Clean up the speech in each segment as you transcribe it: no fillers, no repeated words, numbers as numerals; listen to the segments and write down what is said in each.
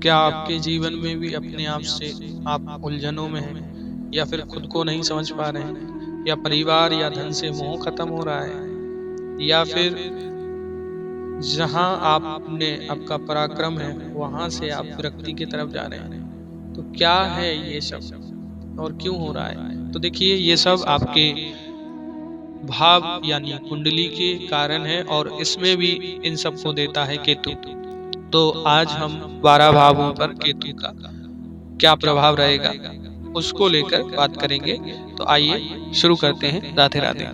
क्या आपके जीवन में भी अपने आप से आप उलझनों में हैं, या फिर खुद को नहीं समझ पा रहे हैं, या परिवार या धन से मोह खत्म हो रहा है, या फिर जहां आपने आपका पराक्रम है वहां से आप विरक्ति की तरफ जा रहे हैं? तो क्या है ये सब और क्यों हो रहा है? तो देखिए, ये सब आपके भाव यानी कुंडली के कारण है, और इसमें भी इन सबको देता है केतु। तो आज हम 12 भावों पर केतु का क्या प्रभाव रहेगा उसको लेकर बात करेंगे। तो आइए शुरू करते हैं। राधे राधे।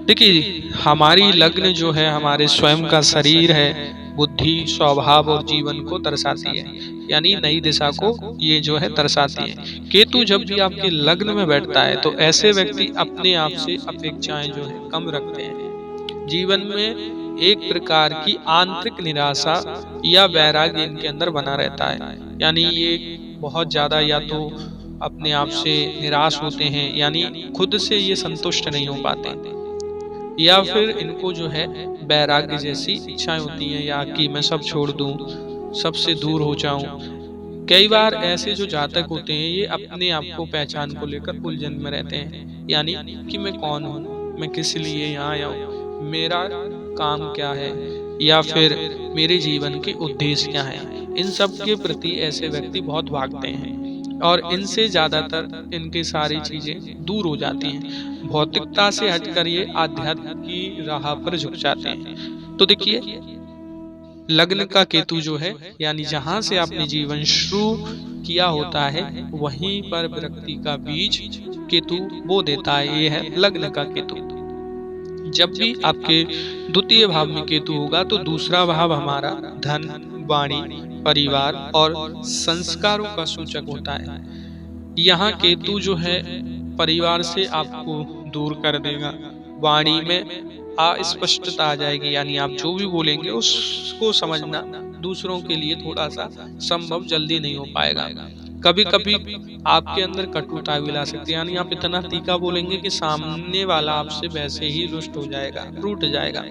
देखिए, हमारी लग्न जो है हमारे स्वयं का शरीर है, बुद्धि, स्वभाव और जीवन को दर्शाती है, यानी नई दिशा को ये जो है दर्शाती है। केतु जब भी आपके लग्न में बैठता है तो ऐसे व्यक्ति अपने आप से अपेक्षाएं जो है कम रखते हैं। जीवन में एक प्रकार की आंतरिक निराशा या वैराग्य इनके अंदर बना रहता है, यानी ये बहुत ज्यादा या तो अपने आप से निराश होते हैं, यानी खुद से ये संतुष्ट नहीं हो पाते, या फिर इनको जो है वैराग्य जैसी इच्छाएं होती हैं, या कि मैं सब छोड़ दूं, सबसे दूर हो जाऊं। कई बार ऐसे जो जातक होते हैं ये अपने आप को पहचान को लेकर उलझन में रहते हैं, यानी कि मैं कौन हूँ, मैं किस लिए यहाँ आया हूँ, मेरा काम क्या है, या फिर मेरे जीवन के उद्देश्य क्या है। इन सब के प्रति ऐसे व्यक्ति बहुत भागते हैं, और इनसे ज्यादातर इनकी सारी चीजें दूर हो जाती हैं। भौतिकता से हटकर ये आध्यात्म की राह पर झुक जाते हैं। तो देखिए, लग्न का केतु जो है, यानी जहां से आपने जीवन शुरू किया होता है वहीं पर विरक्ति का बीज केतु बो देता है। ये है लग्न का केतु। जब भी आपके द्वितीय भाव में केतु होगा तो दूसरा भाव हमारा धन, वाणी, परिवार और संस्कारों का सूचक होता है। यहाँ केतु जो है परिवार से आपको दूर कर देगा। वाणी में अस्पष्टता आ जाएगी, यानी आप जो भी बोलेंगे उसको समझना दूसरों के लिए थोड़ा सा संभव जल्दी नहीं हो पाएगा। कभी कभी आपके अंदर कटुता भी ला सकती है, यानी आप इतना तीखा बोलेंगे कि सामने वाला आपसे वैसे ही रुष्ट हो जाएगा, टूट जाएगा।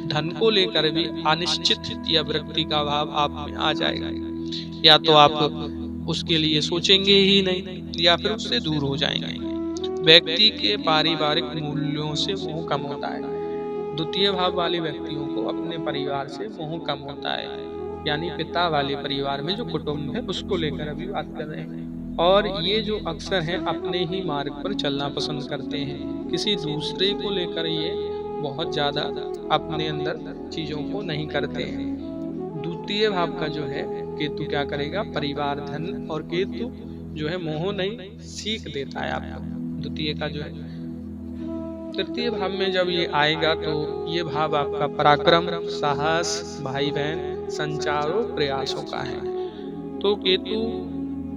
धन को लेकर भी अनिश्चित या विरक्ति का भाव आप में आ जाएगा, या तो आप उसके लिए सोचेंगे ही नहीं, या फिर उससे दूर हो जाएंगे। व्यक्ति के पारिवारिक मूल्यों से मोह कम होता है। द्वितीय भाव वाले व्यक्तियों को अपने परिवार से मोह कम होता है, यानी पिता वाले परिवार में जो कुटुंब है उसको लेकर अभी बात कर रहे हैं। और ये जो अक्सर है अपने ही मार्ग पर चलना पसंद करते हैं, किसी दूसरे को लेकर ये बहुत ज्यादा अपने अंदर चीजों को नहीं करते हैं। द्वितीय भाव का जो है केतु क्या करेगा, परिवार, धन, और केतु जो है मोह नहीं सीख देता है आपको द्वितीय का जो है। तृतीय भाव में जब ये आएगा तो ये भाव आपका पराक्रम, साहस, भाई बहन, संचारों, प्रयासों का है। तो केतु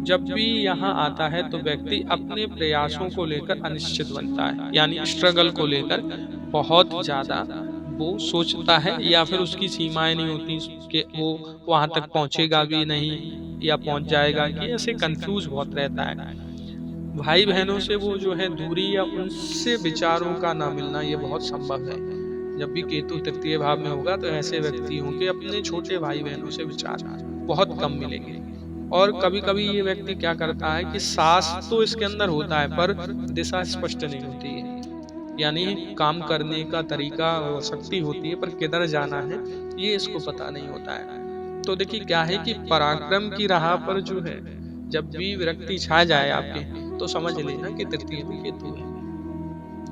जब भी यहाँ आता है तो व्यक्ति अपने प्रयासों को लेकर अनिश्चित बनता है, यानी स्ट्रगल को लेकर बहुत ज्यादा वो सोचता है, या फिर उसकी सीमाएं नहीं होती कि वो वहां तक पहुंचेगा भी नहीं या पहुंच जाएगा, कि ऐसे कंफ्यूज बहुत रहता है। भाई बहनों से वो जो है दूरी या उनसे विचारों का ना मिलना ये बहुत संभव है। जब भी केतु तृतीय भाव में होगा तो ऐसे व्यक्तियों के अपने छोटे भाई बहनों से विचार बहुत कम मिलेंगे। और कभी कभी ये व्यक्ति क्या करता है कि साहस तो इसके अंदर होता है पर दिशा स्पष्ट नहीं होती है, यानी काम करने का तरीका और शक्ति होती है पर किधर जाना है ये इसको पता नहीं होता है। तो देखिए क्या है कि पराक्रम की राह पर जो है जब भी विरक्ति छा जाए आपके, तो समझ लेना कि तृतीय में केतु है।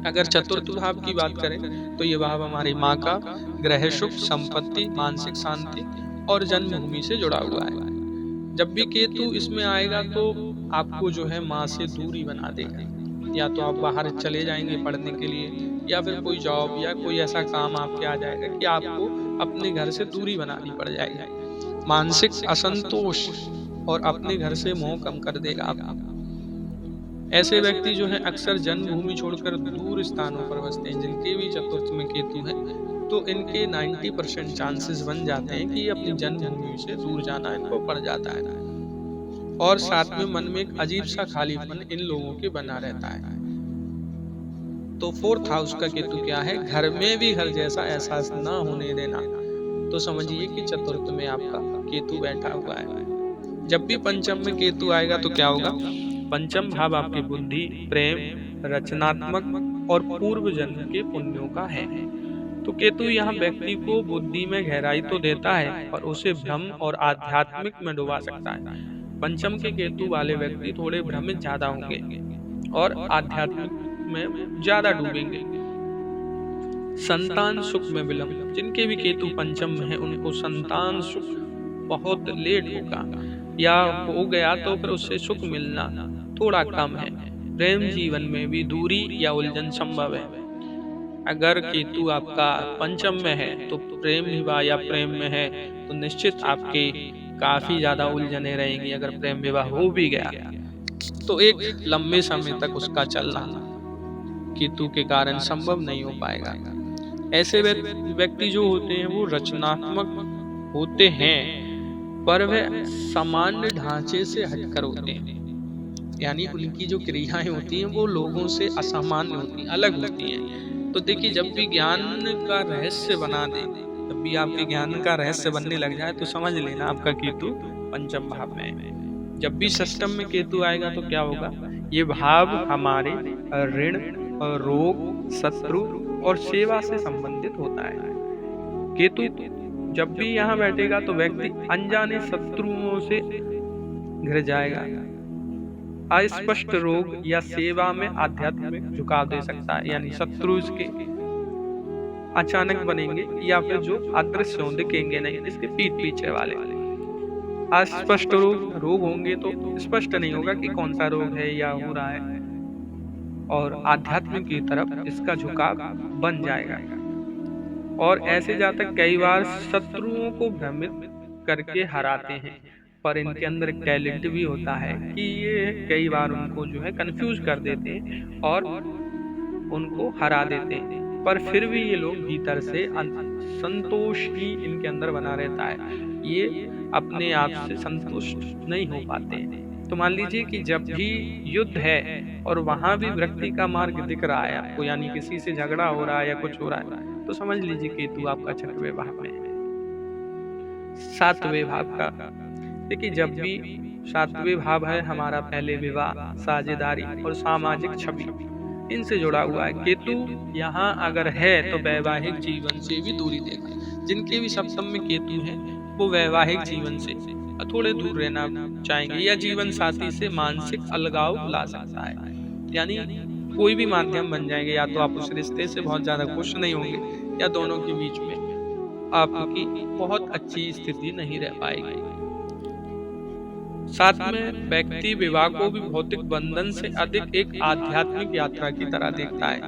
अगर चतुर्थ भाव की बात करें तो ये भाव हमारी माँ का, ग्रह सुख, संपत्ति, मानसिक शांति और जन्मभूमि से जुड़ा हुआ है। जब भी केतु इसमें आएगा तो आपको जो है माँ से दूरी बना देगा, या तो आप बाहर चले जाएंगे पढ़ने के लिए, या फिर कोई जॉब या कोई ऐसा काम आपके आ जाएगा कि आपको अपने घर से दूरी बनानी पड़ जाएगी। मानसिक असंतोष और अपने घर से मोह कम कर देगा आपको। ऐसे व्यक्ति जो है अक्सर जन्मभूमि छोड़कर दूर स्थानों पर बसते हैं। जिनके भी चतुर्थ में केतु है तो इनके 90% चांसेस बन जाते हैं कि अपनी जन्मभूमि से दूर जाना इनको पड़ जाता है, और साथ में मन में एक अजीब सा खालीपन इन लोगों के बना रहता है। तो फोर्थ हाउस का केतु क्या है, घर में भी घर जैसा एहसास ना होने देना। तो समझिए कि चतुर्थ में आपका केतु बैठा हुआ है। जब भी पंचम में केतु आएगा तो क्या होगा? पंचम भाव आपकी बुद्धि, प्रेम, रचनात्मक और पूर्व जन्म के पुण्यों का है। तो केतु यहाँ व्यक्ति को बुद्धि में गहराई तो देता है और उसे भ्रम और आध्यात्मिक में डुबा सकता है। पंचम के केतु वाले व्यक्ति थोड़े भ्रमित ज्यादा होंगे और आध्यात्मिक में ज्यादा डूबेंगे। संतान सुख में विलंब, जिनके भी केतु पंचम में है उनको संतान सुख बहुत लेट होगा या हो गया तो फिर उससे सुख मिलना थोड़ा कम है। प्रेम जीवन में भी दूरी या उलझन संभव है। अगर केतु आपका पंचम में है तो प्रेम विवाह या प्रेम में है तो निश्चित आपके काफी ज्यादा उलझने रहेंगी। अगर प्रेम विवाह हो भी गया तो एक लंबे समय तक उसका चलना केतु के कारण संभव नहीं हो पाएगा। ऐसे व्यक्ति जो होते हैं वो रचनात्मक होते हैं पर वह सामान्य ढांचे से हटकर होते हैं, यानी उनकी जो क्रियाएं होती हैं वो लोगों से असामान्य होती हैं, अलग होती हैं। तो देखिए, जब भी ज्ञान का रहस्य बना दे, जब भी आपके ज्ञान का रहस्य बनने लग जाए तो समझ लेना आपका केतु पंचम भाव में है। जब भी षष्टम में केतु आएगा तो क्या होगा? ये भाव हमारे ऋण, रोग, शत्रु और सेवा से संबंधित होता है। केतु जब भी यहाँ बैठेगा तो व्यक्ति अनजाने शत्रुओं से घिर जाएगा। अस्पष्ट रोग या सेवा में आध्यात्मिक झुकाव दे सकता है, यानी शत्रु इसके अचानक बनेंगे या फिर जो अदृश्य दिखेंगे नहीं, इसके पीठ पीछे वाले। अस्पष्ट रोग होंगे तो स्पष्ट नहीं होगा कि कौन सा रोग है या हो रहा है, और आध्यात्मिक की तरफ इसका झुकाव बन जाएगा। और ऐसे जातक कई बार शत्रुओं को भ्रमित करके हराते हैं, पर इनके अंदर एक टैलेंट भी होता है कि ये कई बार उनको जो है कंफ्यूज कर देते हैं और उनको हरा देते हैं, पर फिर भी ये लोग भीतर से संतोष ही इनके अंदर बना रहता है। ये अपने आप से संतुष्ट नहीं हो पाते हैं। तो मान लीजिए कि जब भी युद्ध है और वहां भी व्यक्ति का मार्ग दिख रहा है आपको, यानी किसी से झगड़ा हो रहा है या कुछ हो रहा है, तो समझ लीजिए केतु आपका छठवें भाव में है। सातवें भाव का देखिए, जब भी सातवें भाव है हमारा पहले विवाह, साझेदारी और सामाजिक छवि, इनसे जुड़ा हुआ है। केतु यहाँ अगर है तो वैवाहिक जीवन से भी दूरी देगा। जिनके भी सप्तम में केतु है वो वैवाहिक जीवन से थोड़े दूर रहना चाहेंगे या जीवन साथी से मानसिक अलगाव ला सकता है, यानी कोई भी माध्यम बन जाएंगे। या तो आप उस रिश्ते से बहुत ज्यादा खुश नहीं होंगे या दोनों के बीच में आपकी बहुत अच्छी स्थिति नहीं रह पाएगी। साथ में व्यक्ति विवाह को भी भौतिक बंधन से अधिक एक आध्यात्मिक यात्रा की तरह देखता है।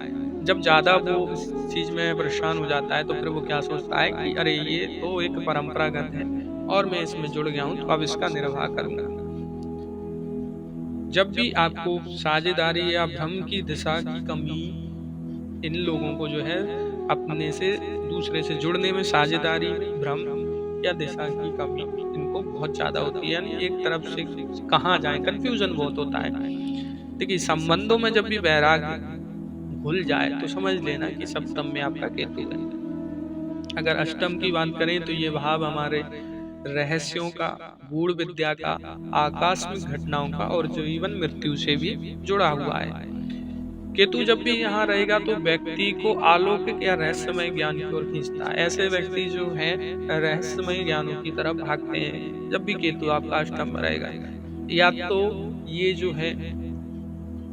जब ज्यादा वो इस चीज में परेशान हो जाता है तो फिर वो क्या सोचता है कि अरे ये तो एक परंपरागत है और मैं इसमें जुड़ गया हूं तो अब इसका निर्वाह करूंगा। जब भी आपको साझेदारी या भ्रम की दिशा की कमी, इन लोगों को जो है अपने से दूसरे से जुड़ने में साझेदारी, भ्रम या दिशा की कमी इनको बहुत ज्यादा होती है, यानी एक तरफ से कहाँ जाए, कंफ्यूजन बहुत होता है। देखिए, संबंधों में जब भी वैराग्य भूल जाए तो समझ लेना कि सप्तम में आपका केतु है। अगर अष्टम की बात करें तो ये भाव हमारे रहस्यों का, गूढ़ विद्या का, आकस्मिक घटनाओं का और जीवन मृत्यु से भी जुड़ा हुआ है। केतु जब भी यहाँ रहेगा तो व्यक्ति को अलौकिक या रहस्यमय ज्ञान की ओर खींचता है। ऐसे व्यक्ति जो है रहस्यमय ज्ञानों की तरफ भागते हैं जब भी केतु आपका अष्टम में रहेगा। या तो ये जो है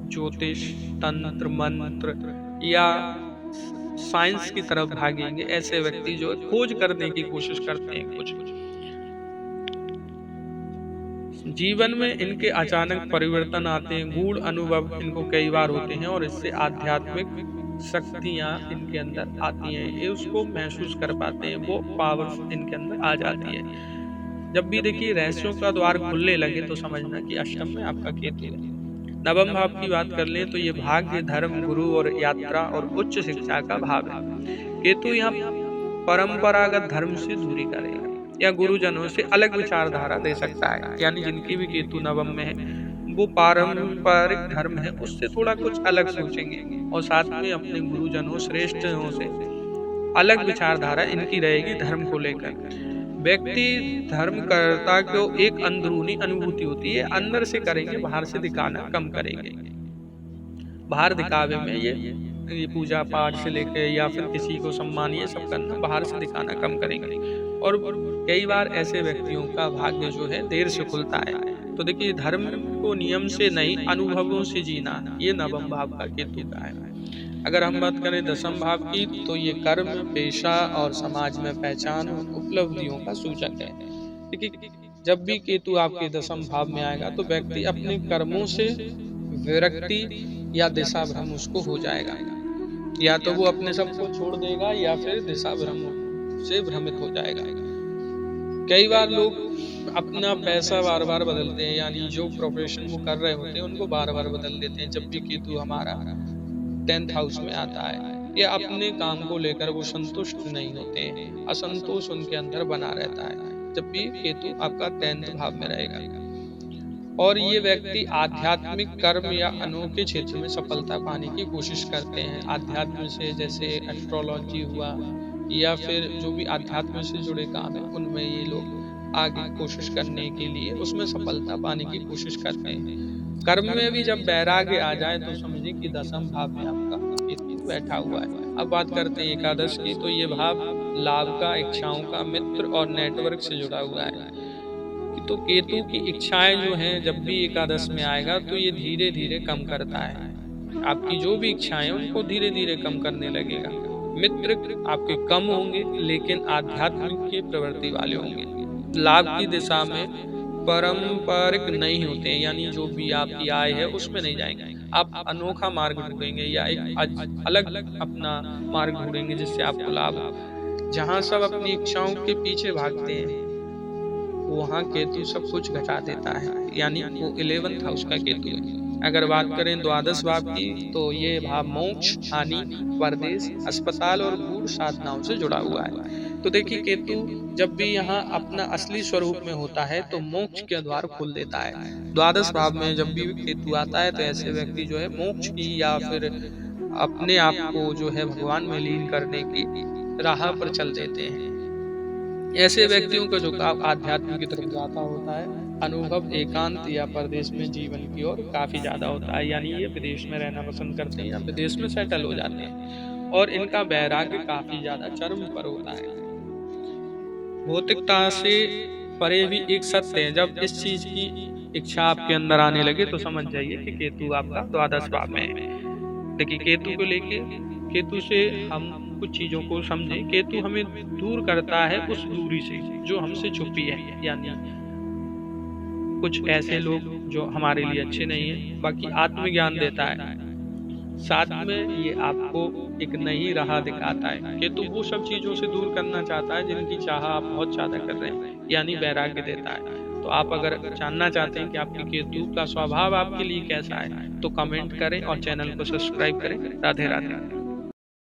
ज्योतिष, तंत्र, मंत्र या साइंस की तरफ भागेंगे। ऐसे व्यक्ति जो खोज करने की कोशिश करते हैं कुछ जीवन में इनके अचानक परिवर्तन आते हैं, गूढ़ अनुभव इनको कई बार होते हैं और इससे आध्यात्मिक शक्तियां इनके अंदर आती हैं, ये उसको महसूस कर पाते हैं, वो पावर इनके अंदर आ जाती है। जब भी देखिए रहस्यों का द्वार खुलने लगे तो समझना कि अष्टम में आपका केतु है। नवम भाव की बात कर ले तो ये भाग्य, धर्म, गुरु और यात्रा और उच्च शिक्षा का भाव है। केतु यहाँ परंपरागत धर्म से दूरी करेगा या गुरुजनों से अलग विचारधारा दे सकता है, यानी जिनकी भी केतु नवम में है वो पारंपरिक धर्म है उससे थोड़ा कुछ अलग सोचेंगे और साथ में अपने गुरुजनों, श्रेष्ठों से अलग विचारधारा इनकी रहेगी धर्म को लेकर। व्यक्ति धर्मकर्ता को एक अंदरूनी अनुभूति होती है, अंदर से करेंगे, बाहर से दिखाना कम करेंगे। बाहर दिखावे में ये पूजा पाठ से लेके या फिर किसी को सम्मान ये सब करना, बाहर से दिखाना कम करेंगे। और कई बार ऐसे व्यक्तियों का भाग्य जो है देर से खुलता है। तो देखिए, धर्म को नियम से नहीं अनुभवों से जीना, ये नवम भाव का केतु का है। अगर हम बात करें दसम भाव की, तो ये कर्म, पेशा और समाज में पहचान और उपलब्धियों का सूचक है। देखिए, जब भी केतु आपके दसम भाव में आएगा तो व्यक्ति अपने कर्मों से विरक्ति या दिशा भ्रम उसको हो जाएगा। या तो वो अपने सबको छोड़ देगा या फिर दिशा भ्रम से भ्रमित हो जाएगा। कई बार लोग अपना पैसा बार बार बदलते हैं, यानी जो प्रोफेशन वो कर रहे होते हैं उनको बार बार बदल देते हैं जब भी केतु हमारा 10th हाउस में आता है। या अपने काम को लेकर वो संतुष्ट नहीं होते हैं, असंतोष उनके अंदर बना रहता है जब भी केतु आपका 10th भाव में रहेगा। और ये व्यक्ति आध्यात्मिक कर्म या अनोखे क्षेत्र में सफलता पाने की कोशिश करते हैं। आध्यात्म से, जैसे एस्ट्रोलॉजी हुआ या फिर जो भी आध्यात्म से जुड़े काम है, उनमें ये लोग आगे कोशिश करने के लिए उसमें सफलता पाने की कोशिश करते हैं। कर्म में भी जब वैराग्य आ जाए तो समझिए कि दसम भाव में आपका केतु बैठा हुआ है। अब बात करते हैं एकादश की, तो ये भाव लाभ का, इच्छाओं का, मित्र और नेटवर्क से जुड़ा हुआ है। तो केतु की इच्छाएं जो हैं जब भी एकादश में आएगा तो ये धीरे धीरे कम करता है। आपकी जो भी इच्छाएं उनको धीरे धीरे कम करने लगेगा। मित्र आपके कम होंगे लेकिन आध्यात्मिक की प्रवृत्ति वाले होंगे। लाभ की दिशा में पारंपरिक नहीं होते हैं, यानी जो भी आपकी आय है उसमें नहीं जाएंगे। आप अनोखा मार्ग ढूंढेंगे या एक अलग अपना मार्ग ढूंढेंगे जिससे आपको लाभ हो। जहाँ सब अपनी इच्छाओं के पीछे भागते हैं वहाँ केतु सब कुछ घटा देता है, यानी वो 11th हाउस का केतु है। अगर बात करें द्वादश भाव की, तो ये भाव मोक्ष, हानि, परदेश, अस्पताल और गूढ़ साधनाओं से जुड़ा हुआ है। तो देखिए, केतु जब भी यहाँ अपना असली स्वरूप में होता है तो मोक्ष के द्वार खोल देता है। द्वादश भाव में जब भी केतु आता है तो ऐसे व्यक्ति जो है मोक्ष की या फिर अपने आप को जो है भगवान में लीन करने की राह पर चल देते हैं। ऐसे व्यक्तियों का झुकाव आध्यात्म की तरफ जाता होता है। अनुभव एकांत या परदेश में जीवन की ओर काफी ज्यादा होता है, यानी ये विदेश में रहना पसंद करते हैं या विदेश में सेटल हो जाते हैं। और इनका वैराग्य काफी ज्यादा चरम पर होता है। भौतिकता से परे भी एक सत्य है, जब इस चीज की इच्छा आपके अंदर आने लगे तो समझ जाइए कि केतु आपका द्वादश भाव में है। देखिए, केतु को लेके, केतु से हम कुछ चीजों को समझें। केतु हमें दूर करता है उस दूरी से जो हमसे छुपी है, यानी कुछ ऐसे लोग जो हमारे लिए अच्छे नहीं है। बाकी आत्मज्ञान देता है, साथ में ये आपको एक नई राह दिखाता है। केतु वो सब चीजों से दूर करना चाहता है जिनकी चाह आप बहुत ज्यादा कर रहे हैं, यानी वैराग्य देता है। तो आप अगर जानना चाहते हैं कि आपके केतु का स्वभाव आपके लिए कैसा है तो कमेंट करें और चैनल को सब्सक्राइब करें। राधे राधे।